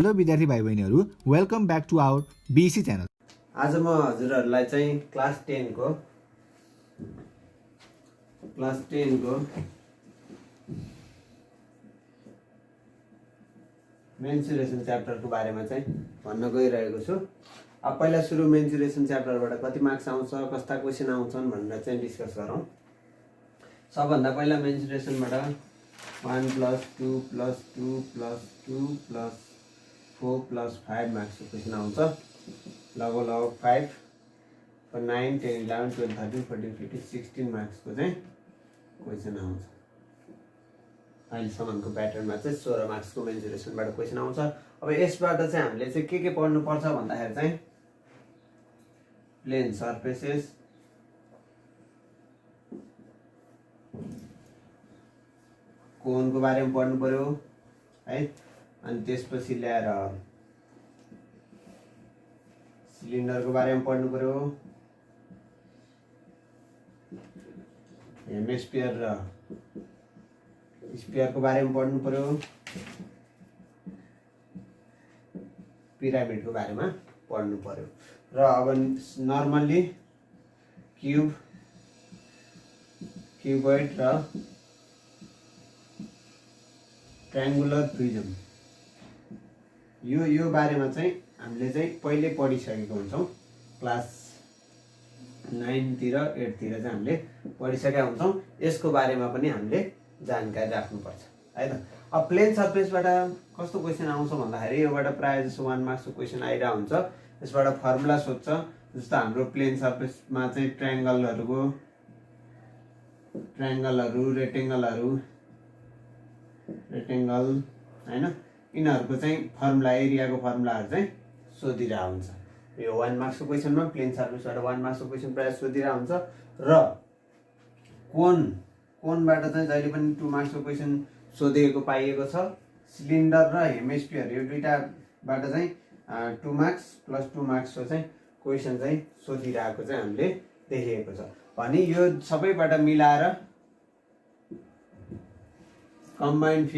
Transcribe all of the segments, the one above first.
Hello विद्यार्थी भाइ बहिनीहरू, welcome back to our BC channel. आज म हजुरहरूलाई चाहिँ क्लास 10 को मेन्सुरेसन च्याप्टरको बारेमा चाहिँ भन्न गइरहेको छु। अब पहिला सुरु मेन्सुरेसन च्याप्टरबाट कति मार्क्स आउँछ, कस्ता क्वेसन आउँछन् भनेर चाहिँ डिस्कस गरौँ। सबभन्दा पहिला मेन्सुरेसनबाट 1 + 2 + 2 + 2 + 4 + 5 मार्क्सको क्वेसन आउँछ। लगभग 5 for 9, 10, 11, 12, 13, 14, 15, 16 मार्क्सको चाहिँ क्वेसन आउँछ। अहिलेसम्मको प्याटर्नमा चाहिँ 16 मार्क्सको मेन्सुरेसनबाट क्वेसन आउँछ। अब यसबाट चाहिँ हामीले चाहिँ के पढ्नुपर्छ भन्दाखेरि चाहिँ प्लेन सर्फेसेस, कोनको बारेमा पढ्नु पर्यो है, अनि त्यसपछि ल्याएर सिलिन्डरको बारेमा पढ्नु पर्यो, हेमिस्फियर र स्फियरको बारेमा पढ्नु पर्यो, पिरामिडको बारेमा पढ्नु पर्यो र अब नर्मल्ली क्युबोइड र ट्रायंगुलर प्रिज्म यो बारेमा चाहिँ हामीले चाहिँ पहिले पढिसकेको हुन्छौँ। क्लास 9 तिर 8 तिर चाहिँ हामीले पढिसकेका हुन्छौँ। यसको बारेमा पनि हामीले जानकारी राख्नुपर्छ है त। अब प्लेन सर्फेसबाट कस्तो क्वेसन आउँछ भन्दाखेरि योबाट प्रायः जसो 1 मार्क्सको क्वेसन आइरहेको हुन्छ। यसबाट फर्मुला सोध्छ, जस्तो हाम्रो प्लेन सर्फेसमा चाहिँ ट्रायंगलहरू, रेक्टेंगल हैन, यिनीहरूको चाहिँ फर्मुला, एरियाको फर्मुलाहरू चाहिँ सोधिरहेको हुन्छ। यो 1 मार्क्सको क्वेसनमा प्लेन सर्फेसबाट 1 मार्क्सको क्वेसन प्रायः सोधिरहेको हुन्छ। र कोनबाट चाहिँ जहिले पनि 2 मार्क्सको क्वेसन सोधिएको पाइएको छ। सिलिन्डर र हेमिस्फियर यो दुईटाबाट चाहिँ 2 मार्क्स + 2 मार्क्सको चाहिँ क्वेसन चाहिँ सोधिरहेको चाहिँ हामीले देखेको छ। भने यो सबैबाट मिलाएर कम्बाइन्ड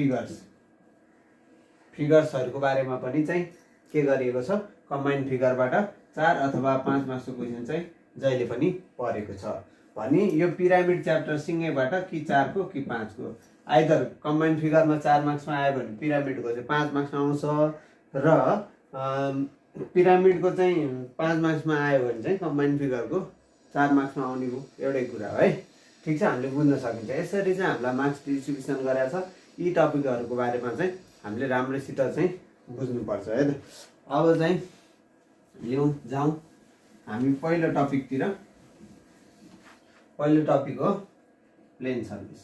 फिगर्सहरूको बारेमा पनि चाहिँ के गरिएको छ, कम्बाइन्ड फिगरबाट 4 अथवा 5 मार्क्सको क्वेसन चाहिँ जहिले पनि परेको छ। भने यो पिरामिड च्याप्टर सिंगैबाट कि 4 को कि 5 को, आइदर कम्बाइन्ड फिगरमा 4 मार्क्समा आयो भने पिरामिडको चाहिँ 5 मार्क्समा आउँछ र पिरामिडको चाहिँ 5 मार्क्समा आयो भने चाहिँ कम्बाइन्ड फिगरको 4 मार्क्समा आउने हो। एउटै कुरा है, ठिक छ, हामीले बुझ्न सकिन्छ। यसरी चाहिँ हामीलाई मार्क्स डिस्ट्रिब्युसन गरेको छ। यी टपिकहरूको बारेमा चाहिँ हामीले राम्रोसित चाहिँ बुझ्नुपर्छ है त। अब चाहिँ जाउँ हामी पहिलो टपिकतिर। पहिलो टपिक हो प्लेन सर्फेस।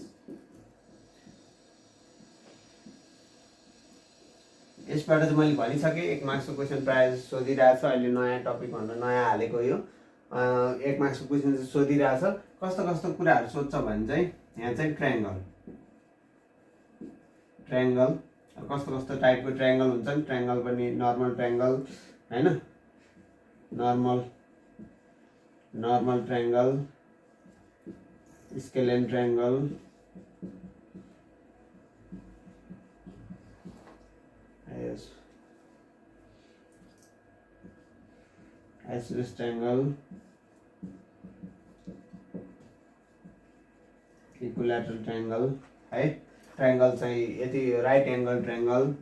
यसबाट चाहिँ मैले भनिसकेँ 1 मार्क्सको क्वेसन प्रायः सोधिरहेको छ। अहिले नयाँ टपिक भनेर नयाँ हालेको यो 1 मार्क्सको क्वेसन चाहिँ सोधिरहेछ। कस्तो कुराहरू सोध्छ भने चाहिँ यहाँ चाहिँ ट्रायंगल कस्तो टाइपको ट्रायंगल हुन्छन्। ट्रायंगल पनि नर्मल ट्रायंगल हैन, normal triangle, scalene triangle, isosceles triangle, equilateral triangle है। ट्रायंगल चाहिँ यति राइट एंगल ट्रायंगल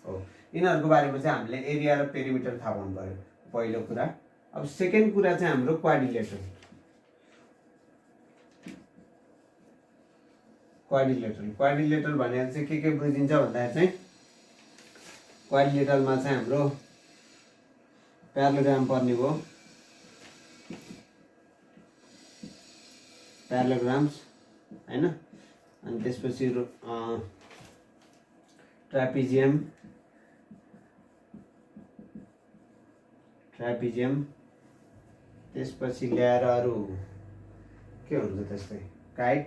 हो। यिनीहरूको बारेमा चाहिँ हामीले एरिया र पेरिमिटर थाहा पाउनु पर्यो, पहिलो कुरा। अब सेकेन्ड कुरा चाहिँ हाम्रो क्वाड्रिलेटरल भनेर चाहिँ के बुझिन्छ भन्दाखेरि चाहिँ क्वाड्रिलेटरलमा चाहिँ हाम्रो प्यारालोग्राम पर्ने भयो, प्यारालोग्राम्स हैन, अनि त्यसपछि ट्रापिजियम, त्यसपछि ल्याएर अरू के हुन्छ त्यस्तै काइट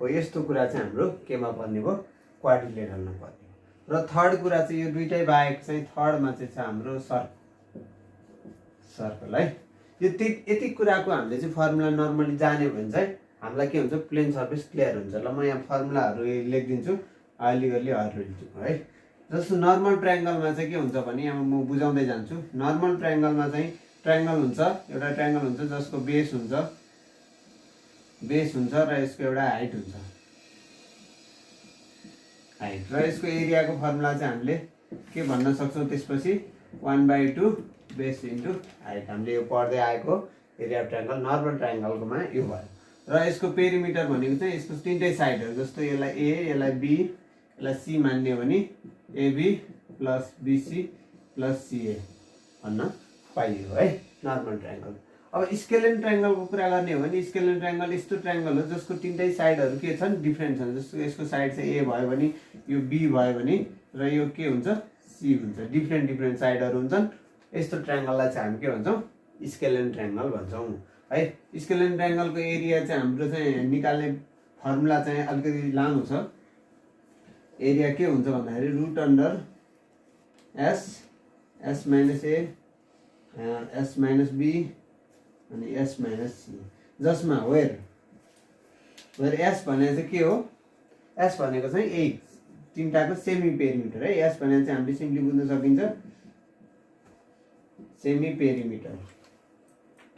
हो। यस्तो कुरा चाहिँ हाम्रो केमा पर्ने भयो, क्वाड्रिलेटरलमा पर्ने हो। र थर्ड कुरा चाहिँ यो दुईटै बाहेक चाहिँ थर्डमा चाहिँ छ हाम्रो सर्कल है। यति कुराको हामीले चाहिँ फर्मुला नर्मली जान्यो भने चाहिँ हामीलाई के हुन्छ, प्लेन सर्फेस क्लियर हुन्छ। ल म यहाँ फर्मुलाहरू लेखिदिन्छु, अलिअलि हरिदिन्छु है। जस्तो नर्मल ट्रायङ्गलमा चाहिँ के हुन्छ भने यहाँ म बुझाउँदै जान्छु। नर्मल ट्रायङ्गलमा चाहिँ ट्रायङ्गल हुन्छ, एउटा ट्रायङ्गल हुन्छ जसको बेस हुन्छ र यसको एउटा हाइट हुन्छ, हाइट र यसको एरियाको फर्मुला चाहिँ हामीले के भन्न सक्छौँ त्यसपछि 1/2 बेस इन्टु हाइट। हामीले यो पढ्दै आएको एरिया अफ ट्रायङ्गल नर्मल ट्रायङ्गलकोमा यो भयो। र यसको पेरिमिटर भनेको चाहिँ यसको तिनटै साइडहरू, जस्तो यसलाई ए, यसलाई बी, यसलाई सी मान्ने हो भने एबी प्लस बिसी प्लस सिए भन्न पाइयो है नर्मल ट्रायङ्गल। अब स्केलेन ट्रायङ्गलको कुरा गर्ने हो भने स्केलेन ट्रायङ्गल यस्तो ट्रायङ्गल हो जसको तिनटै साइडहरू के छन्, डिफ्रेन्ट छन्। जस्तो यसको साइड चाहिँ ए भयो भने यो बी भयो भने र यो के हुन्छ, सी हुन्छ, डिफ्रेन्ट साइडहरू हुन्छन्। यस्तो ट्रायङ्गललाई चाहिँ हामी के भन्छौँ, स्केलेन ट्रायङ्गल भन्छौँ है। स्केलेन ट्रायङ्गलको एरिया चाहिँ हाम्रो चाहिँ निकाल्ने फर्मुला चाहिँ अलिकति लामो छ। एरिया के हुन्छ भन्दाखेरि root under s, s minus a, s minus b अनि एस माइनस सी, जसमा वेयर एस भनेको चाहिँ के हो, एस भनेको चाहिँ ए तिनटाको सेमी पेरिमिटर है। एस भनेको चाहिँ हामीले सिम्पली बुझ्न सकिन्छ सेमी पेरिमिटर,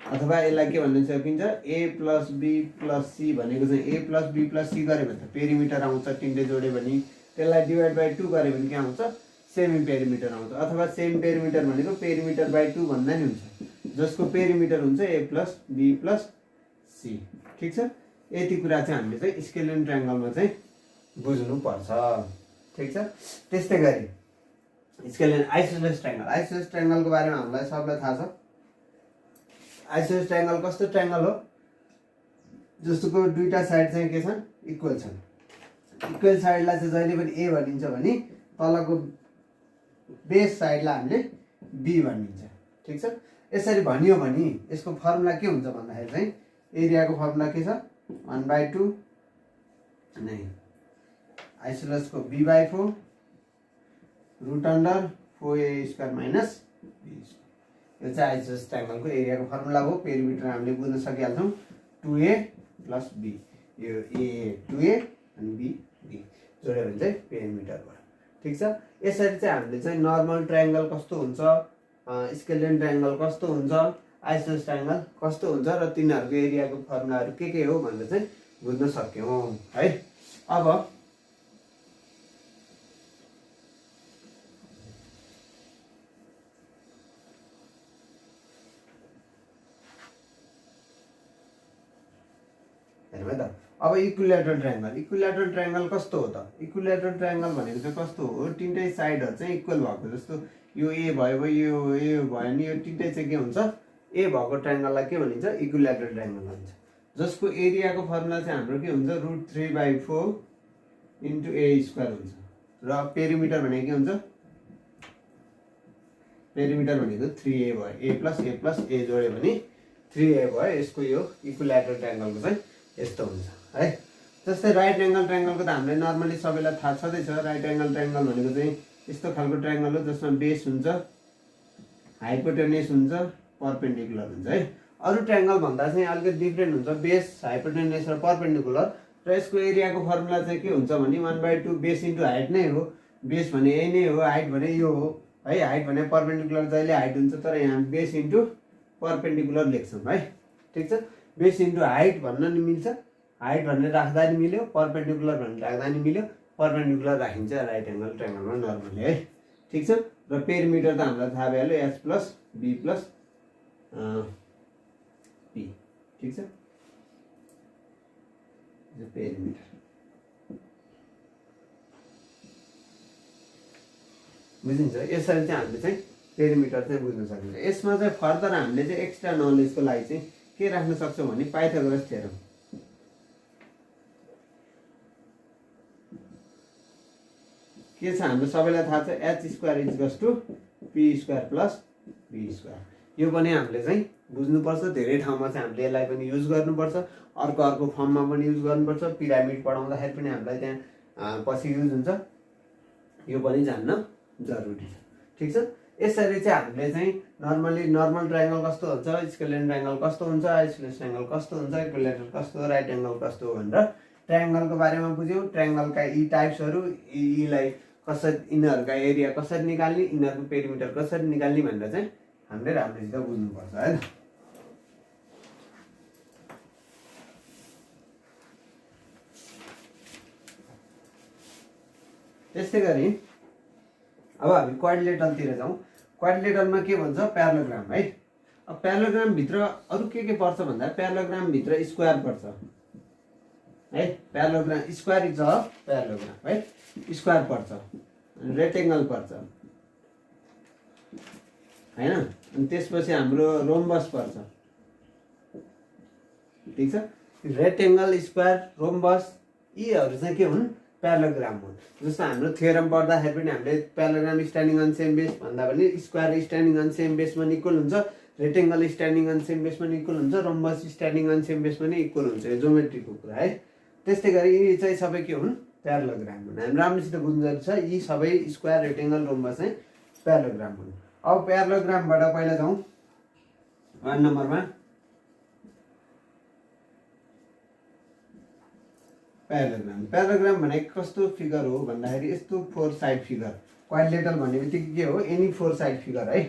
अथवा यसलाई के भन्न सकिन्छ ए प्लस बी प्लस सी भनेको चाहिँ ए प्लस बी प्लस सी गऱ्यो भने त पेरिमिटर आउँछ, तिनले जोड्यो भने। त्यसलाई डिभाइड बाई 2 गऱ्यो भने के आउँछ, सेमी पेरिमिटर आउँछ। अथवा सेमी पेरिमिटर भनेको पेरिमिटर बाई 2 भन्दा नि हुन्छ, जसको पेरिमिटर हुन्छ ए प्लस बी प्लस सी। ठिक छ, यति कुरा चाहिँ हामीले चाहिँ स्केलेन ट्रायङ्गलमा चाहिँ बुझ्नुपर्छ। ठिक छ, त्यस्तै गरी स्केलेन आइसोसेलेस ट्रायङ्गल, आइसोसेलेस ट्रायङ्गलको बारेमा हामीलाई सबलाई थाहा छ। आइसोसेलेस ट्रायङ्गल कस्तो ट्रायङ्गल हो, जसको दुईटा साइड चाहिँ के छन्, इक्वल छन्। इक्वल साइडलाई चाहिँ जहिले पनि ए भनिन्छ भने तलको बेस साइडलाई हामीले बी भनिन्छ। ठिक छ, यसरी भनियो भने यसको फर्मुला के हुन्छ भन्दाखेरि चाहिँ एरियाको फर्मुला के छ, 1/2 नै आइसोसेलेसको b/4 root under 4a² minus b²। यो चाहिँ आइसोसेलेस ट्रायङ्गलको एरियाको फर्मुला हो। पेरिमिटर हामीले बुझ्न सकिहाल्छौँ 2a प्लस b, यो a 2a अनि b जोड्यो भने चाहिँ पेरिमिटर भयो। ठिक छ, यसरी चाहिँ हामीले चाहिँ नर्मल ट्रायङ्गल कस्तो हुन्छ, स्केलेन ट्रायङ्गल कस्तो हुन्छ, आइसोसेलेस ट्रायङ्गल कस्तो हुन्छ र तिनीहरूको एरियाको फर्मुलाहरू के हो भनेर चाहिँ बुझ्न सक्यौँ है। अब हेर्नु है त, अब इक्विलेटरल ट्रायङ्गल, इक्विलेटरल ट्रायङ्गल कस्तो हो त, इक्विलेटरल ट्रायङ्गल भनेको चाहिँ कस्तो हो, तिनटै साइडहरू चाहिँ इक्वल भएको, जस्तो यो ए भयो यो ए भयो नि, यो तिनटै चाहिँ के हुन्छ, ए भएको ट्रायङ्गललाई के भनिन्छ, इक्विलेटरल ट्रायङ्गल भनिन्छ। जसको एरियाको फर्मुला चाहिँ हाम्रो के हुन्छ, रुट 3/4 इन्टु a² हुन्छ। र पेरिमिटर भनेको के हुन्छ, पेरिमिटर भनेको 3a भयो, ए प्लस ए जोड्यो भने 3a भयो। यसको यो इक्विलेटरल ट्रायङ्गलको चाहिँ यस्तो हुन्छ है। जस्तै राइट एङ्गल ट्रायङ्गलको त हामीले नर्मली सबैलाई थाहा छँदैछ। राइट एङ्गल ट्रायङ्गल भनेको चाहिँ यस्तो खालको ट्रायङ्गल हो जसमा बेस हुन्छ, हाइपोटेन्युस हुन्छ, परपेन्डिकुलर हुन्छ है। अरू ट्रायङ्गल भन्दा चाहिँ अलिकति डिफ्रेन्ट हुन्छ, बेस, हाइपोटेन्युस र परपेन्डिकुलर। र यसको एरियाको फर्मुला चाहिँ के हुन्छ भने 1/2 बेस इन्टु हाइट नै हो। बेस भने यही नै हो, हाइट भने यो हो है। हाइट भने परपेन्डिकुलर जहिले हाइट हुन्छ, तर यहाँ बेस इन्टु परपेन्डिकुलर लेख्छौँ है। ठिक छ, बेस इन्टु हाइट भन्न नि मिल्छ, हाइट भनेर राख्दा नि मिल्यो, परपेन्डिकुलर भनेर राख्दा नि मिल्यो। परपेन्डिकुलर राखिन्छ राइट एङ्गल ट्रायङ्गलमा नर्मली है। ठिक छ, र पेरिमिटर त हामीलाई थाहा भइहाल्यो, s plus be plus p. ठिक छ, पेरिमिटर बुझिन्छ। यसरी चाहिँ हामीले चाहिँ पेरिमिटर चाहिँ बुझ्न सकिन्छ। यसमा चाहिँ फर्दर हामीले चाहिँ एक्स्ट्रा नलेजको लागि चाहिँ के राख्न सक्छौँ भने पाइथागोरस थ्योरम। के छ हाम्रो सबैलाई थाहा छ, h² = p² प्लस b²। यो पनि हामीले चाहिँ बुझ्नुपर्छ। धेरै ठाउँमा चाहिँ हामीले यसलाई पनि युज गर्नुपर्छ, अर्को फर्ममा पनि युज गर्नुपर्छ। पिरामिड पढाउँदाखेरि पनि हामीलाई त्यहाँ पछि युज हुन्छ, यो पनि जान्न जरुरी छ। ठिक छ, यसरी चाहिँ हामीले चाहिँ नर्मली नर्मल ट्रायङ्गल कस्तो हुन्छ, स्केलेन ट्रायङ्गल कस्तो हुन्छ, आइसोलेस ट्रायङ्गल कस्तो हुन्छ, इक्विलेटरल कस्तो, राइट एङ्गल कस्तो भनेर ट्रायङ्गलको बारेमा बुझ्यौँ। ट्रायङ्गलका यी टाइप्सहरू, यीलाई कसरी, यिनीहरूका एरिया कसरी निकाल्ने, यिनीहरूको पेरिमिटर कसरी निकाल्ने भनेर चाहिँ हामीले राम्रोसित बुझ्नुपर्छ होइन। त्यस्तै गरी अब हामी क्वाड्रिलेटरलतिर जाउँ। क्वाड्रिलेटरलमा के भन्छ, प्यारालोग्राम है। अब प्यारालोग्रामभित्र अरू के पर्छ भन्दा प्यारालोग्रामभित्र स्क्वायर पर्छ है। प्यारालोग्राम स्क्वायर इज अ प्यारालोग्राम है। स्क्वायर पर्छ, रेक्टेङ्गल पर्छ होइन। अनि त्यसपछि हाम्रो रोम्बस पर्छ, ठिक छ। रेक्टेङ्गल, स्क्वायर, रोम्बस यीहरू चाहिँ के हुन्, प्यारालोग्राम हुन्। जस्तो हाम्रो थ्योरम पढ्दाखेरि पनि हामीले parallelogram standing on same base भन्दा पनि square standing on same base पनि इक्वल हुन्छ, rectangle standing on same base पनि इक्वल हुन्छ, rhombus standing on same base पनि इक्वल हुन्छ। यो जोमेट्रीको कुरा है। त्यस्तै गरी यी चाहिँ सबै के हुन्, प्यारालोग्राम हुन्। हामी राम्रोसित बुझ्नु छ, यी सबै स्क्वायर, रेक्टेङ्गल, रोम्बस चाहिँ प्यारालोग्राम हुन्। अब प्यारालोग्रामबाट पहिला जाउँ 1 नम्बरमा। प्यारालोग्राम भनेको कस्तो फिगर हो भन्दाखेरि यस्तो 4 साइड फिगर। क्वाड्रिलेटरल भन्ने बित्तिकै के हो, एनी 4 साइड फिगर है,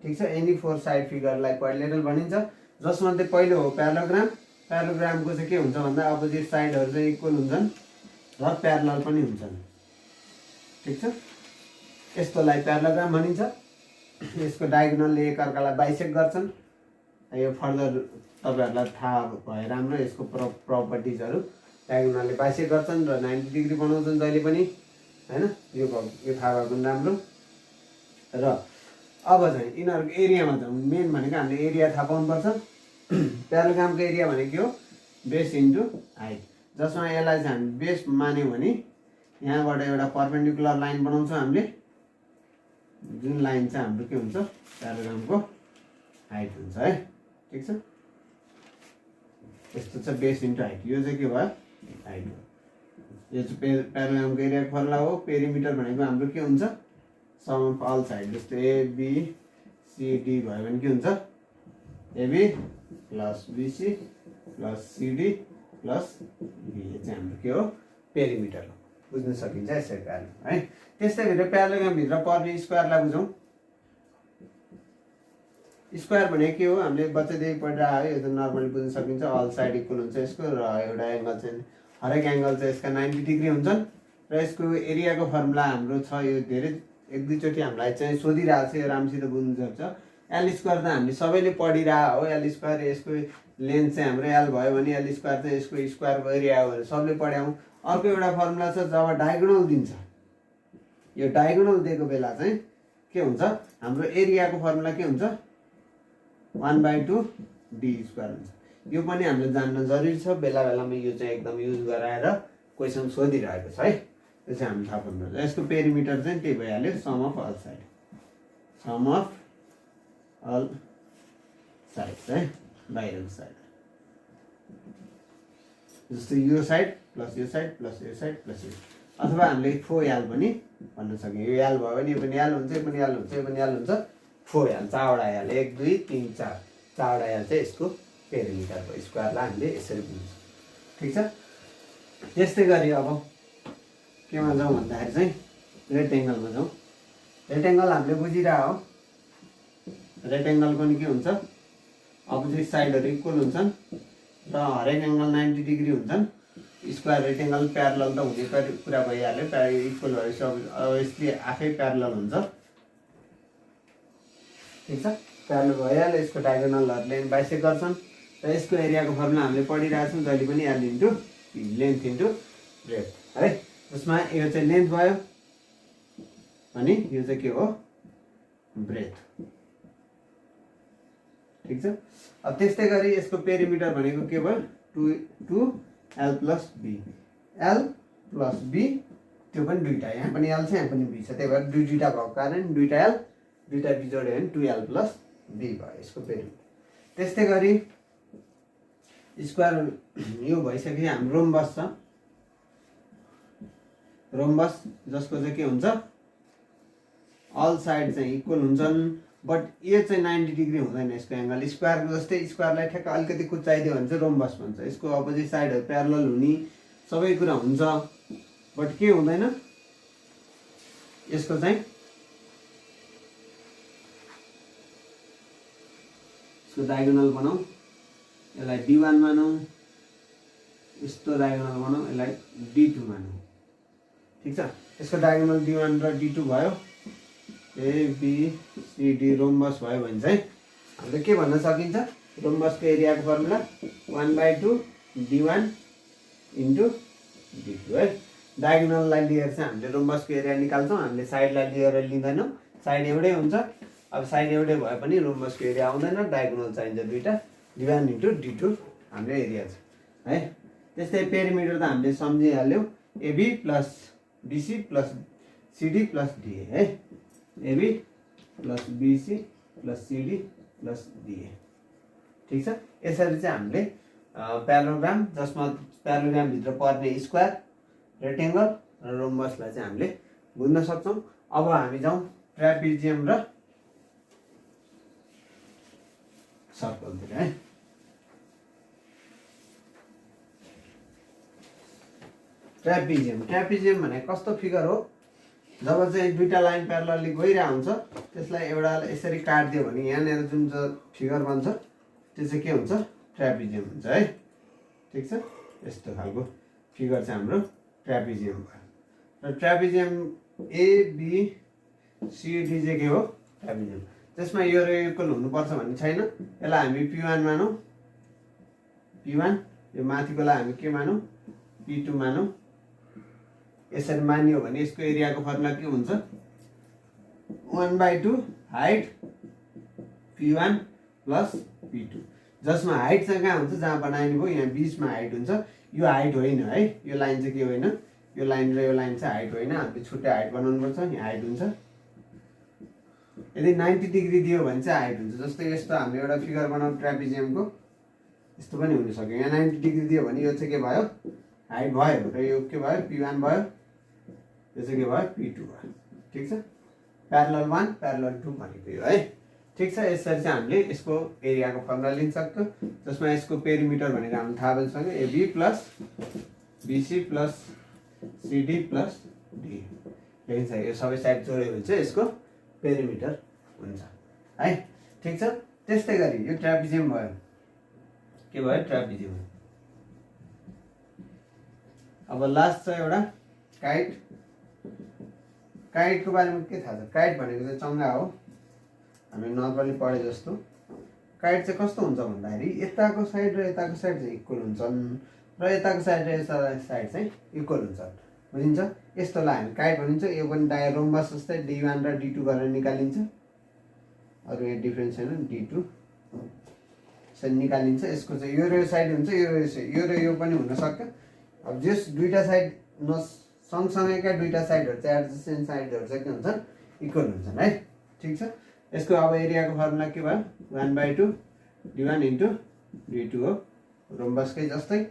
ठिक छ। एनी 4 साइड फिगरलाई क्वाड्रिलेटरल भनिन्छ। जसमध्ये पहिलो हो प्यारालोग्राम। प्यारालोग्रामको चाहिँ के हुन्छ भन्दा अपोजिट साइडहरू चाहिँ इक्वल हुन्छन् र प्यारलल पनि हुन्छन्, ठिक छ। यस्तोलाई प्यारालोग्राम भनिन्छ। यसको डायगोनलले एकअर्कालाई बाइसेक्ट गर्छन्। यो फर्दर तपाईँहरूलाई थाहा भयो राम्रो यसको प्रपर्टिजहरू। डायगोनलले बाइसेक्ट गर्छन् र 90 डिग्री बनाउँछन् जहिले पनि होइन। यो थाहा भएको पनि राम्रो। र अब चाहिँ यिनीहरूको एरियामा जाउँ। मेन भनेको हामीले एरिया थाहा पाउनुपर्छ। प्यारालोग्रामको एरिया भनेको के हो, बेस इन्टु हाइट। जसमा यसलाई चाहिँ हामी बेस मान्यौँ भने यहाँबाट एउटा परपेन्डिकुलर लाइन बनाउँछौँ हामीले, जुन लाइन चाहिँ हाम्रो के हुन्छ, प्यारालोग्रामको हाइट हुन्छ है, ठिक छ। यस्तो छ बेस इन्टु हाइट। यो चाहिँ के भयो, हाइट हो। यो चाहिँ प्यारालोग्रामको एरियाको फर्मुला हो। पेरिमिटर भनेको हाम्रो के हुन्छ, सम अफ अल साइड। जस्तो एबिसिडी भयो भने के हुन्छ, AB plus BC plus CD plus B. यो चाहिँ हाम्रो के हो, पेरिमिटर हो। बुझ्न सकिन्छ यसरी प्यारालोग्राम है। त्यस्तै गरी प्यारालोग्रामभित्र पर्ने स्क्वायरलाई बुझौँ। स्क्वायर भनेको के हो, हामीले बच्चादेखि पढेर आयो। यो त नर्मली बुझ्न सकिन्छ, अल साइड इक्वल हुन्छ यसको। र एउटा एङ्गल चाहिँ हरेक एङ्गल चाहिँ यसका 90 डिग्री हुन्छन्। र यसको एरियाको फर्मुला हाम्रो छ, यो धेरै 1-2 चोटि हामीलाई चाहिँ सोधिरहेको छ, यो राम्रोसित बुझ्नु सक्छ। एल स्क्वायर त हामीले सबैले पढिरहेको हो। एल स्क्वायर, यसको लेन्थ चाहिँ हाम्रो एल भयो भने एल स्क्वायर चाहिँ यसको स्क्वायरको एरिया हो भने सबले पढ्यौँ। अर्को एउटा फर्मुला छ, जब डायगोनल दिन्छ, यो डायगोनल दिएको बेला चाहिँ के हुन्छ, हाम्रो एरियाको फर्मुला के हुन्छ, 1/2 डी स्क्वायर हुन्छ। यो पनि हामीले जान्न जरुरी छ। बेला बेलामा यो चाहिँ एकदम युज गराएर क्वेसन सोधिरहेको छ है। यो चाहिँ हामीले थाहा पाउनुपर्छ। यसको पेरिमिटर चाहिँ त्यही भइहाल्यो, sum of all side. Sum of all side है, बाहिरको साइड। जस्तो यो साइड प्लस यो साइड प्लस यो साइड प्लस यो, अथवा हामीले 4l पनि भन्न सक्यौँ। यो l भयो भने यो पनि l हुन्छ, यो पनि l हुन्छ, यो पनि l हुन्छ। 4l, चारवटा l, 1 2 3 4, चारवटा l चाहिँ यसको पेरिमिटर भयो। स्क्वायरलाई हामीले यसरी बुझ्छौँ, ठिक छ। त्यस्तै गरी अब केमा जाउँ भन्दाखेरि चाहिँ रेक्टेङ्गलमा जाउँ। रेक्टेङ्गल हामीले बुझिरहेको हो। रेक्टेङ्गल पनि के हुन्छ, अपोजिट साइडहरू इक्वल हुन्छन् र हरेक एङ्गल 90 डिग्री हुन्छन्। स्क्वायर रेक्टेङ्गल प्यारलल त हुने कुरा भइहाल्यो। इक्वल भएपछि अभियसली आफै प्यारलल हुन्छ, ठिक छ। प्यारलल भइहाल्यो। यसको डायगोनलहरूले बाइसेक्ट गर्छन् र यसको एरियाको फर्मुला हामीले पढिरहेको छौँ जहिले पनि, L into length into breadth है। जसमा यो चाहिँ लेन्थ भयो अनि यो चाहिँ के हो, ब्रेथ, ठिक छ। अब त्यस्तै गरी यसको पेरिमिटर भनेको के भयो, 2l plus b. L plus b, त्यो पनि दुईवटा, यहाँ पनि एल छ यहाँ पनि बी छ, त्यही भएर दुईवटा भएको कारण दुईवटा एल दुईवटा बी जोड्यो भने 2l प्लस बी भयो यसको पेरिमिटर। त्यस्तै गरी स्क्वायर यो भइसकेपछि हाम्रो रोम्बस छ। रोम्बस जसको चाहिँ के हुन्छ, अल साइड चाहिँ इक्वल हुन्छन्, बट यो चाहिँ 90 डिग्री हुँदैन यसको एङ्गल। स्क्वायरको जस्तै स्क्वायरलाई ठ्याक्क अलिकति कुचाइदियो भने चाहिँ रोम्बस भन्छ। यसको अपोजिट साइडहरू प्यारलल हुने सबै कुरा हुन्छ, बट के हुँदैन यसको चाहिँ यसको डायगोनल बनाऊ, यसलाई D1 मानौँ, यस्तो डायगोनल बनाऊ, यसलाई D2 मानौँ। ठिक छ, यसको डायगोनल D1 र D2 भयो, ABCD रोम्बस भयो भने चाहिँ हामीले के भन्न सकिन्छ, रोम्बसको एरियाको फर्मुला 1/2 D1 इन्टु D2 है। डायगोनललाई लिएर चाहिँ हामीले रोम्बसको एरिया निकाल्छौँ, हामीले साइडलाई लिएर लिँदैनौँ, साइड एउटै हुन्छ। अब साइड एउटै भए पनि रोम्बसको एरिया आउँदैन, डायगोनल चाहिन्छ दुईवटा, D1 इन्टु D2 हाम्रो एरिया छ है। त्यस्तै पेरिमिटर त हामीले सम्झिहाल्यौँ, AB plus BC plus CD plus DA है, AB plus BC plus CD plus DA। ठिक छ, यसरी चाहिँ हामीले प्यारालोग्राम, जसमा प्यारालोग्रामभित्र पर्ने स्क्वायर, रेक्टेङ्गल र रोम्बसलाई चाहिँ हामीले बुझ्न सक्छौँ। अब हामी जाउँ ट्रापिजियम र सर्कलतिर है। ट्रापिजियम भने कस्तो फिगर हो, जब चाहिँ दुईटा लाइन प्यारलली गइरहेको हुन्छ त्यसलाई एउटा यसरी काट्दियो भने यहाँनिर जुन चाहिँ फिगर बन्छ त्यो चाहिँ के हुन्छ, ट्रापिजियम हुन्छ है। ठिक छ, यस्तो खालको फिगर चाहिँ हाम्रो ट्रापिजियम भयो। र ट्रापिजियम ABCD चाहिँ के हो, ट्रापिजियम। त्यसमा यो र इक्वल हुनुपर्छ भन्ने छैन, यसलाई हामी P1 मानौँ, P1, यो माथिकोलाई हामी के मानौँ, P2 मानौँ। यसरी मानियो भने यसको एरियाको फर्मुला के हुन्छ, 1/2 हाइट P1 प्लस P2, जसमा हाइट चाहिँ कहाँ हुन्छ, जहाँ बनाइनु भयो यहाँ बिचमा हाइट हुन्छ। यो हाइट होइन है, यो लाइन चाहिँ के होइन, यो लाइन र यो लाइन चाहिँ हाइट होइन, हामीले छुट्टै हाइट बनाउनुपर्छ। यहाँ हाइट हुन्छ, यदि 90 डिग्री दियो भने चाहिँ हाइट हुन्छ। जस्तै यस्तो हामीले एउटा फिगर बनाउँ ट्रापिजियमको, यस्तो पनि हुनसक्यो। यहाँ 90 डिग्री दियो भने यो चाहिँ के भयो, हाइट भयो, र यो के भयो, P1 भयो, यो चाहिँ के भयो, P2 भयो। ठिक छ, प्यारलल 1 प्यारलल 2 भनेको यो है। ठिक छ, यसरी चाहिँ हामीले यसको एरियाको फर्मुला लिन सक्छौँ, जसमा यसको पेरिमिटर भनेको हामीले थाहा भइसक्यो, AB plus BC plus CD plus D लेखिन्छ। यो सबै साइड जोड्यो भने चाहिँ यसको पेरिमिटर हुन्छ है। ठिक छ, त्यस्तै गरी यो ट्रापिजियम भयो, के भयो, ट्रापिजियम। अब लास्ट छ एउटा काइट। काइटको बारेमा के थाहा छ, काइट भनेको चाहिँ चङ्गा हो, हामीले नर्मली पढे जस्तो। काइट चाहिँ कस्तो हुन्छ भन्दाखेरि यताको साइड र यताको साइड चाहिँ इक्वल हुन्छन्, र यताको साइड र यता साइड चाहिँ इक्वल हुन्छन्, बुझिन्छ। यस्तोलाई हामी काइट भनिन्छ। यो पनि रोम्बस जस्तै D1 र D2 गरेर निकालिन्छ, अरू यहाँ डिफ्रेन्स छैन, D2 यसरी निकालिन्छ। यसको चाहिँ यो र यो साइड हुन्छ, यो र यो पनि हुनसक्छ। अब जस दुईवटा साइड सँगसँगैका दुईवटा साइडहरू चाहिँ एडजस्टेन्ट साइडहरू चाहिँ के हुन्छन्, इक्वल हुन्छन् है। ठिक छ, यसको अब एरियाको फर्मुला के भयो, 1/2 D1 इन्टु D2 हो, रोम्बसकै जस्तै।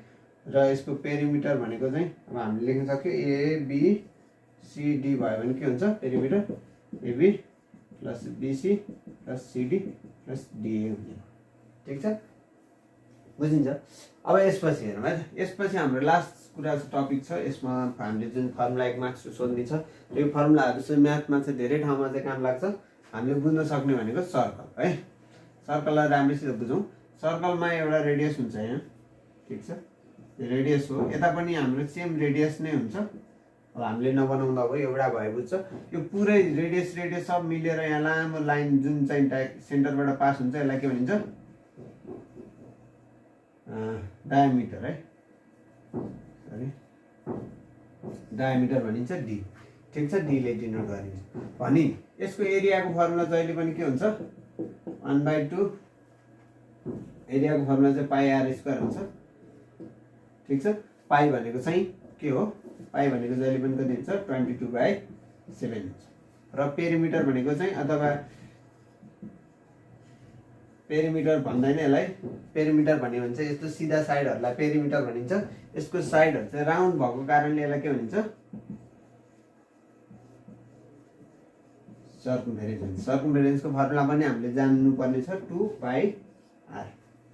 र यसको पेरिमिटर भनेको चाहिँ अब हामीले लेख्न सक्यो, ABCD भयो भने के हुन्छ, perimeter AB plus BC plus CD plus DA हुन्छ। ठिक छ, बुझिन्छ। अब यसपछि हेरौँ है, यसपछि हाम्रो लास्ट कुरा टपिक छ। यसमा हामीले जुन फर्मुला 1 मार्क्स सोध्ने छ, यो फर्मुलाहरू चाहिँ म्याथमा चाहिँ धेरै ठाउँमा चाहिँ काम लाग्छ। हामीले बुझ्न सक्ने भनेको सर्कल है। सर्कललाई राम्रैसित बुझौँ। सर्कलमा एउटा रेडियस हुन्छ यहाँ, ठिक छ, यो रेडियस हो, यता पनि हाम्रो सेम रेडियस नै हुन्छ। अब हामीले नबनाउँदा भयो, एउटा भए बुझ्छ। यो पुरै रेडियस सब मिलेर यहाँ लामो लाइन जुन चाहिँ सेन्टरबाट पास हुन्छ, यसलाई के भनिन्छ, डायमिटर है, सरी डायमिटर भनिन्छ, D। ठिक छ, D ले डिनोट गरिन्छ भने यसको एरियाको फर्मुला जहिले पनि के हुन्छ, 1/2 एरियाको फर्मुला चाहिँ πr² हुन्छ। ठिक छ, पाई भनेको चाहिँ के हो, पाई भनेको जहिले पनि कति हुन्छ, 22/7 हुन्छ। र पेरिमिटर भनेको चाहिँ, अथवा पेरिमिटर भन्दैन यसलाई, पेरिमिटर भन्यो भने चाहिँ यस्तो सिधा साइडहरूलाई पेरिमिटर भनिन्छ। यसको साइडहरू चाहिँ राउन्ड भएको कारणले यसलाई के भनिन्छ, सर्कमफेरेन्सको फर्मुला पनि हामीले जान्नुपर्ने छ 2πr।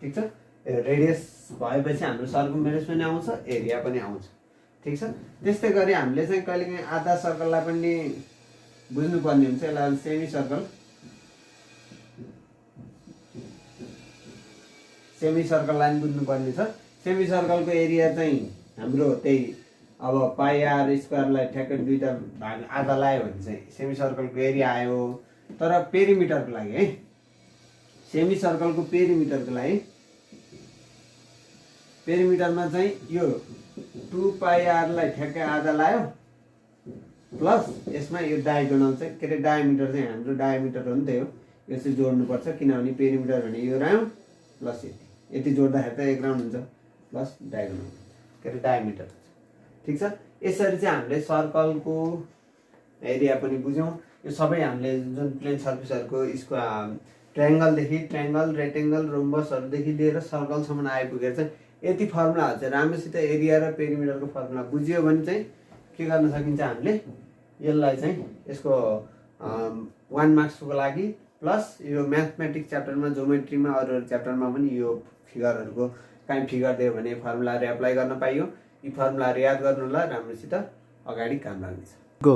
ठिक छ, रेडियस भएपछि हाम्रो सर्कमफेरेन्स पनि आउँछ, एरिया पनि आउँछ। ठिक छ, त्यस्तै गरी हामीले चाहिँ कहिलेकाहीँ आधा सर्कललाई पनि बुझ्नुपर्ने हुन्छ। यसलाई सेमी सर्कललाई पनि बुझ्नुपर्ने छ। सेमी सर्कलको एरिया चाहिँ हाम्रो त्यही अब πr स्क्वायरलाई ठ्याक्कै दुईटा भाग आधा लायो भने चाहिँ सेमी सर्कलको एरिया आयो। तर पेरिमिटरको लागि है, सेमी सर्कलको पेरिमिटरको लागि पेरिमिटरमा चाहिँ यो 2πr लाई ठ्याक्कै आधा लायो प्लस यसमा यो डायगोनल चाहिँ के अरे डायमिटर चाहिँ हाम्रो डायमिटर हो नि त, यो चाहिँ जोड्नुपर्छ, किनभने पेरिमिटर भने यो राउन्ड प्लस यति जोड्दाखेरि त एक राउन्ड हुन्छ प्लस डायगोनल के अरे डायमिटर। ठिक छ, यसरी चाहिँ हामीले सर्कलको एरिया पनि बुझ्यौँ। यो सबै हामीले जुन प्लेन सर्फेसहरूको यसको ट्रायङ्गलदेखि ट्रायङ्गल, रेक्टेङ्गल, रोम्बसहरूदेखि लिएर सर्कलसम्म आइपुगेर चाहिँ यति फर्मुलाहरू चाहिँ राम्रोसित एरिया र पेरिमिटरको फर्मुला बुझ्यो भने चाहिँ के गर्न सकिन्छ, हामीले यसलाई चाहिँ यसको 1 मार्क्सको लागि प्लस यो म्याथमेटिक्स च्याप्टरमा, जोमेट्रीमा, अरू च्याप्टरमा पनि यो फिगरहरूको काहीँ फिगर दियो भने फर्मुलाहरू एप्लाई गर्न पाइयो। यी फर्मुलाहरू याद गर्नुलाई राम्रोसित अगाडि काम लाग्नेछ। गो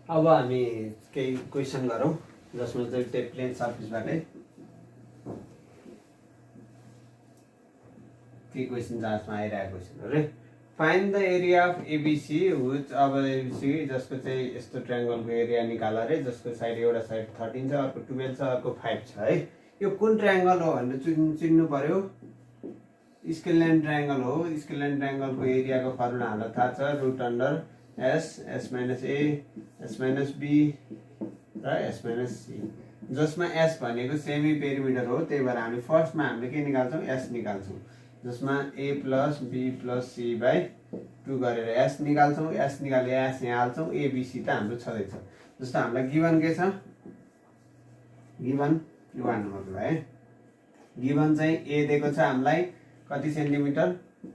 अब हामी केही क्वेसन गरौँ जसमा चाहिँ त्यो प्लेन सर्फेसबाटै के क्वेसन जाँचमा आइरहेको क्वेसनहरू है। Find the area of ABC which, अब एबिसी जसको चाहिँ यस्तो ट्रायङ्गलको एरिया निकाल अरे, जसको साइड एउटा साइड 13 छ, अर्को 12 छ, अर्को 5 छ है। यो कुन ट्रायङ्गल हो भनेर चिन्नु पर्यो। स्केलेन ट्रायङ्गल हो। स्केलेन ट्रायङ्गलको एरियाको फर्मुला हामीलाई थाहा छ, root under s, s minus a, s minus b र एस माइनस सी, जसमा एस भनेको सेमी पेरिमिटर हो। त्यही भएर हामी फर्स्टमा हामीले के निकाल्छौँ, एस निकाल्छौँ, जसमा A plus be plus C by 2 गरेर एस निकाल्छौँ। एस निकालेर एस यहाँ हाल्छौँ। एबिसी त हाम्रो छँदैछ। जस्तो हामीलाई गिभन के छ, गिभन 1 नम्बरको है, गिभन चाहिँ ए दिएको छ हामीलाई कति सेन्टिमिटर,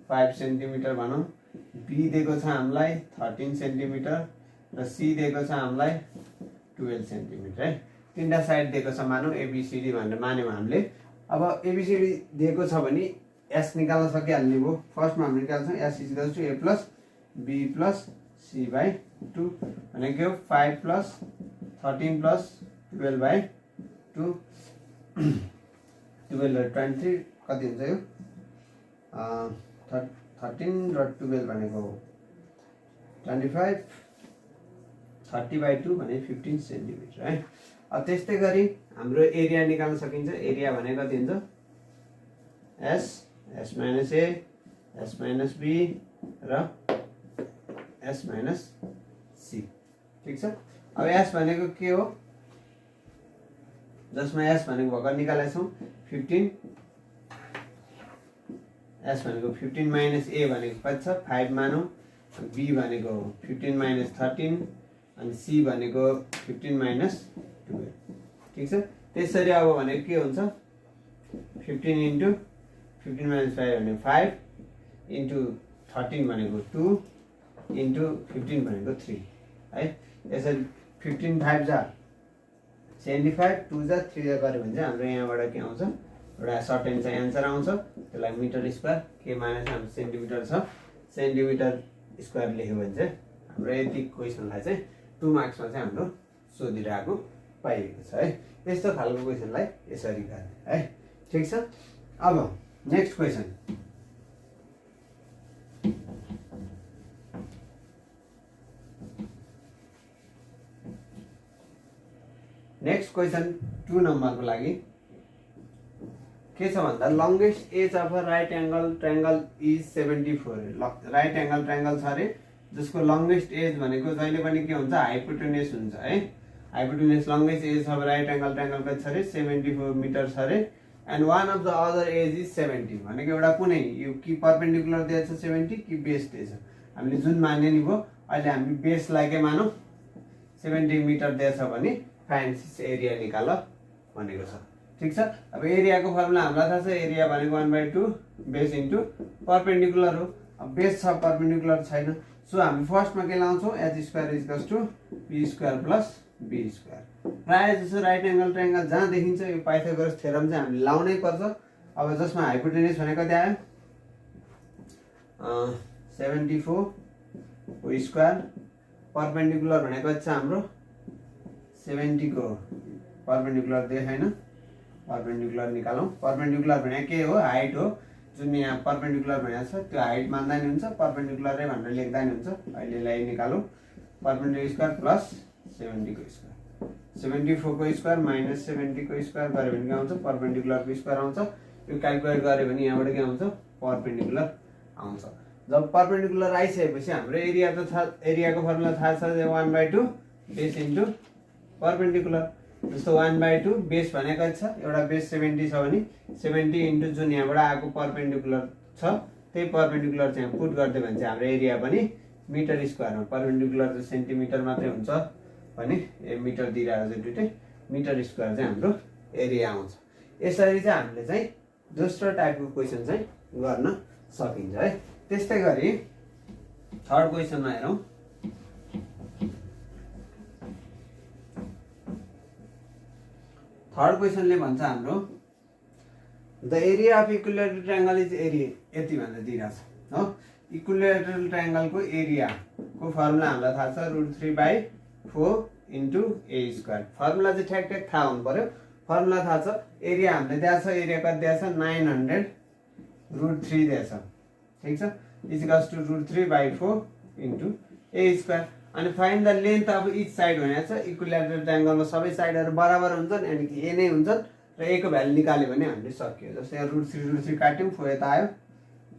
5 सेन्टिमिटर भनौँ, बी दिएको छ हामीलाई 13 सेन्टिमिटर र सी दिएको छ हामीलाई 12 सेन्टिमिटर है। तीनटा साइड दिएको छ मानौँ एबिसिडी भनेर मान्यौँ हामीले। अब एबिसिडी दिएको छ भने एस निकाल्न सकिहाल्ने भयो। फर्स्टमा हामी निकाल्छौँ s equal to a plus be plus C by 2 भनेको 5 प्लस 13 प्लस 12 बाई 2, 12 र 23 कति हुन्छ यो, 13 र 12 भनेको 25, 30 बाई 2 भने 15 सेन्टिमिटर है। अब त्यस्तै गरी हाम्रो एरिया निकाल्न सकिन्छ। एरिया भनेको कति हुन्छ, s, s minus a, s minus b र एस माइनस सी। ठिक छ, अब एस भनेको के हो, जसमा एस भनेको भर्खर निकालेका छौँ 15, एस भनेको 15 माइनस ए भनेको कति छ 5 मानौँ, बी भनेको 15 माइनस 13 अनि सी भनेको 15 माइनस 12। ठिक छ, त्यसरी अब भनेको के हुन्छ, 15 इन्टु 15 माइनस 5 भनेको 5 इन्टु 13 भनेको 2 इन्टु 15 भनेको 3 है। यसरी 15 5 जा 75, 2 जा 3 जा गऱ्यो भने चाहिँ हाम्रो यहाँबाट के आउँछ, एउटा सर्टेन चाहिँ एन्सर आउँछ। त्यसलाई मिटर स्क्वायर के माइनस हाम्रो सेन्टिमिटर छ, सेन्टिमिटर स्क्वायर लेख्यो भने चाहिँ हाम्रो यति क्वेसनलाई चाहिँ 2 मार्क्समा चाहिँ हाम्रो सोधिरहेको पाइएको छ है। यस्तो खालको क्वेसनलाई यसरी गर्ने है। ठिक छ, अब नेक्स्ट क्वेसन, नेक्स्ट क्वेसन 2 नम्बरको लागि के छ भन्दा longest edge of a right angle triangle is 74। Right angle triangle छ अरे, जसको लङ्गेस्ट एज भनेको जहिले पनि के हुन्छ, हाइपोटेन्युस हुन्छ है। Hypotenuse longest edge of right angle triangle कति छ अरे, 74 मिटर छ अरे। And one of the other edge is 70 भनेको एउटा कुनै यो कि पर्पेन्डिकुलर दिएछ 70 कि बेस दिएछ, हामीले जुन मान्ने नि भयो। अहिले हामी बेसलाई के मानौँ, 70 मिटर दिएछ भने फाइन्ड एरिया निकाल भनेको छ। ठिक छ, अब एरियाको फर्मुला हामीलाई थाहा छ, एरिया भनेको 1/2 बेस इन्टु पर्पेन्डिकुलर हो। अब बेस छ पर्पेन्डिकुलर छैन, सो हामी फर्स्टमा के लाउँछौँ h square equals to p square plus b square. प्रायः जसो राइट एङ्गल ट्रायङ्गल जहाँ देखिन्छ यो पाइथागोरस थ्योरम चाहिँ हामीले लाउनै पर्छ। अब जसमा हाइपोटेनस भनेको कति आयो 74 को स्क्वायर, पर्पेन्डिकुलर भनेको छ हाम्रो 70 को पर्पेन्डिकुलर देखाएन, पर्पेन्डिकुलर निकालौँ। पर्पेन्डिकुलर भनेको के हो हाइट हो, जुन यहाँ पर्पेन्डिकुलर भनेको छ त्यो हाइट मान्दा नि हुन्छ, पर्पेन्डिकुलरै भनेर लेख्दा नि हुन्छ। अहिले यसलाई निकालौँ पर्पेन्डिकुलर स्क्वायर प्लस 70 को स्क्वायर, 74 को स्क्वायर माइनस 70 को स्क्वायर गऱ्यो भने के आउँछ पर्पेन्डिकुलरको स्क्वायर आउँछ। यो क्यालकुलेट गऱ्यो भने यहाँबाट के आउँछ पर्पेन्डिकुलर आउँछ। जब पर्पेन्डिकुलर आइसकेपछि हाम्रो एरिया त थाहा, एरियाको फर्मुला थाहा छ 1/2 बेस इन्टु पर्पेन्डिकुलर। जस्तो 1/2 बेस भनेको छ एउटा बेस 70 छ भने 70 इन्टु जुन यहाँबाट आएको पर्पेन्डिकुलर छ त्यही पर्पेन्डिकुलर चाहिँ पुट गरिदियो भने चाहिँ हाम्रो एरिया पनि मिटर स्क्वायरमा, पर्पेन्डिकुलर चाहिँ सेन्टिमिटर मात्रै हुन्छ भने मिटर दिइरहेको चाहिँ दुइटै मिटर स्क्वायर चाहिँ हाम्रो एरिया आउँछ। यसरी चाहिँ हामीले चाहिँ दोस्रो टाइपको क्वेसन चाहिँ गर्न सकिन्छ है। त्यस्तै गरी थर्ड क्वेसनमा हेरौँ। थर्ड क्वेसनले भन्छ हाम्रो the area of equilateral triangle is area यति भनेर दिइरहेछ हो। इक्विलेटरल ट्रायंगलको एरियाको फर्मुला हामीलाई थाहा छ √3/4 इन्टु ए स्क्वायर। फर्मुला चाहिँ ठ्याक ठ्याक थाहा हुनु पर्यो। फर्मुला थाहा छ, एरिया हामीले दिएको छ, एरिया कति दिएको छ 900 √3 दिएको छ, ठिक छ, equals to √3/4 into a square. अनि find the length of each side भनेको छ। इक्विलेटरल ट्रायंगलमा सबै साइडहरू बराबर हुन्छन्, यानि कि ए नै हुन्छन् र ए को भ्यालु निकाल्यो भने हामीले सक्यो। जस्तै यहाँ √3 काट्यौँ, 4 यता आयो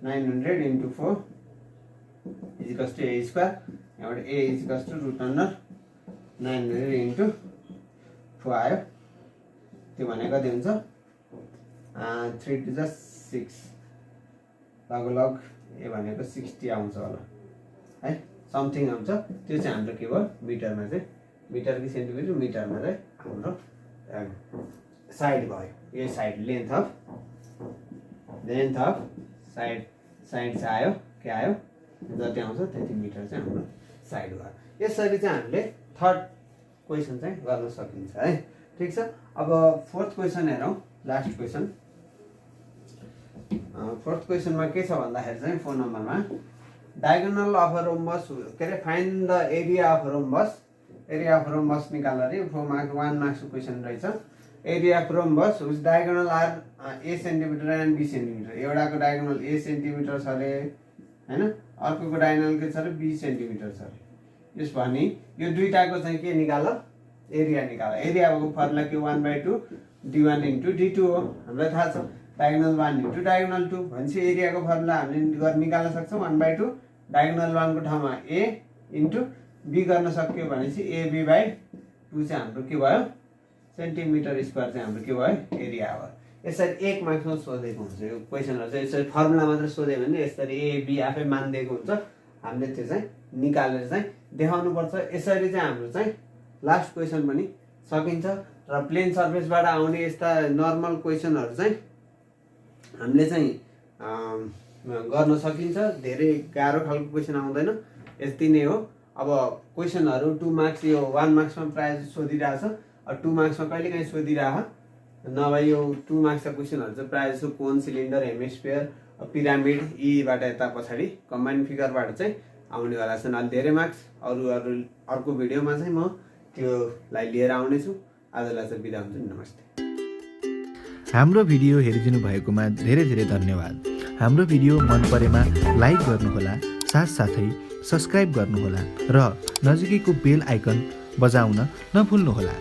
900 into 4 equals to a square. यहाँबाट ए इक्वल्स टु √900 इन्टु 4 आयो, त्यो भनेको कति हुन्छ 3 to 6, लगभग ए भनेको 60 आउँछ होला है, समथिङ आउँछ। त्यो चाहिँ हाम्रो के भयो मिटरमा चाहिँ, मिटर कि सेन्टिमिटर, मिटरमा चाहिँ हाम्रो साइड भयो। यो साइड लेन्थ अफ साइड चाहिँ आयो, के आयो जति आउँछ त्यति मिटर चाहिँ हाम्रो साइड भयो। यसरी चाहिँ हामीले थर्ड क्वेसन चाहिँ गर्न सकिन्छ है, ठिक छ। अब फोर्थ क्वेसन हेरौँ, लास्ट क्वेसन। फोर्थ क्वेसनमा के छ भन्दाखेरि चाहिँ 4 नम्बरमा डायगोनल अफ अ रोम्बस, के अरे find the area of rhombus. Area of rhombus निकाल्दा रे 1 मार्क्सको क्वेसन रहेछ। Area of rhombus whose diagonal are a centimetre and b centimetre. एउटाको डायगोनल ए सेन्टिमिटर छ अरे हैन, अर्कोको डायगोनल के छ अरे बी सेन्टिमिटर छ अरे। यस भने यो दुईटाको चाहिँ के निकाल एरिया निकाल। एरियाको फर्मुला के 1/2 d1 इन्टु d2 हो, हामीलाई थाहा छ डायगोनल 1 इन्टु डायगोनल 2 भनेपछि एरियाको फर्मुला हामीले निकाल्न सक्छौँ 1/2 डायगोनल 1 को ठाउँमा a इन्टु b गर्न सक्यो भनेपछि ab/2 चाहिँ हाम्रो के भयो सेन्टिमिटर स्क्वायर चाहिँ हाम्रो के भयो एरिया हो। यसरी 1 मार्क्समा सोधेको हुन्छ यो क्वेसनहरु चाहिँ। यसरी फर्मुला मात्र सोधे भने यसरी a b आफै मान्दिएको हुन्छ, हामीले त्यो चाहिँ निकालेर चाहिँ देखाउनु पर्छ। यसरी चाहिँ हाम्रो चाहिँ लास्ट क्वेसन पनि सकिन्छ र प्लेन सर्फेसबाट आउने यस्ता नर्मल क्वेसनहरु चाहिँ हामीले चाहिँ गर्न सकिन्छ। धेरै गाह्रो खालको क्वेसन आउँदैन, यति नै हो। अब क्वेसनहरु 2 मार्क्स यो 1 मार्क्समा प्रायः सोधिरहेछ, 2 मार्क्समा कहिलेकाहीँ सोधिरह, नभए यो 2 मार्क्सका क्वेसनहरु चाहिँ प्रायः जसो कोन, सिलिन्डर, हेमिस्फियर, पिरामिड यीबाट यता पछाडि कम्बाइन्ड फिगरबाट चाहिँ आउनेवाला छन्। अलि धेरै मार्क्स अर्को भिडियोमा चाहिँ म त्योलाई लिएर आउनेछु। आजलाई चाहिँ बिदा हुन्छु, नमस्ते। हाम्रो भिडियो हेरिदिनु भएकोमा धेरै धेरै धन्यवाद। हाम्रो भिडियो मन परेमा लाइक गर्नुहोला, साथसाथै सब्स्क्राइब गर्नुहोला र नजिकैको बेल आइकन बजाउन नभुल्नुहोला।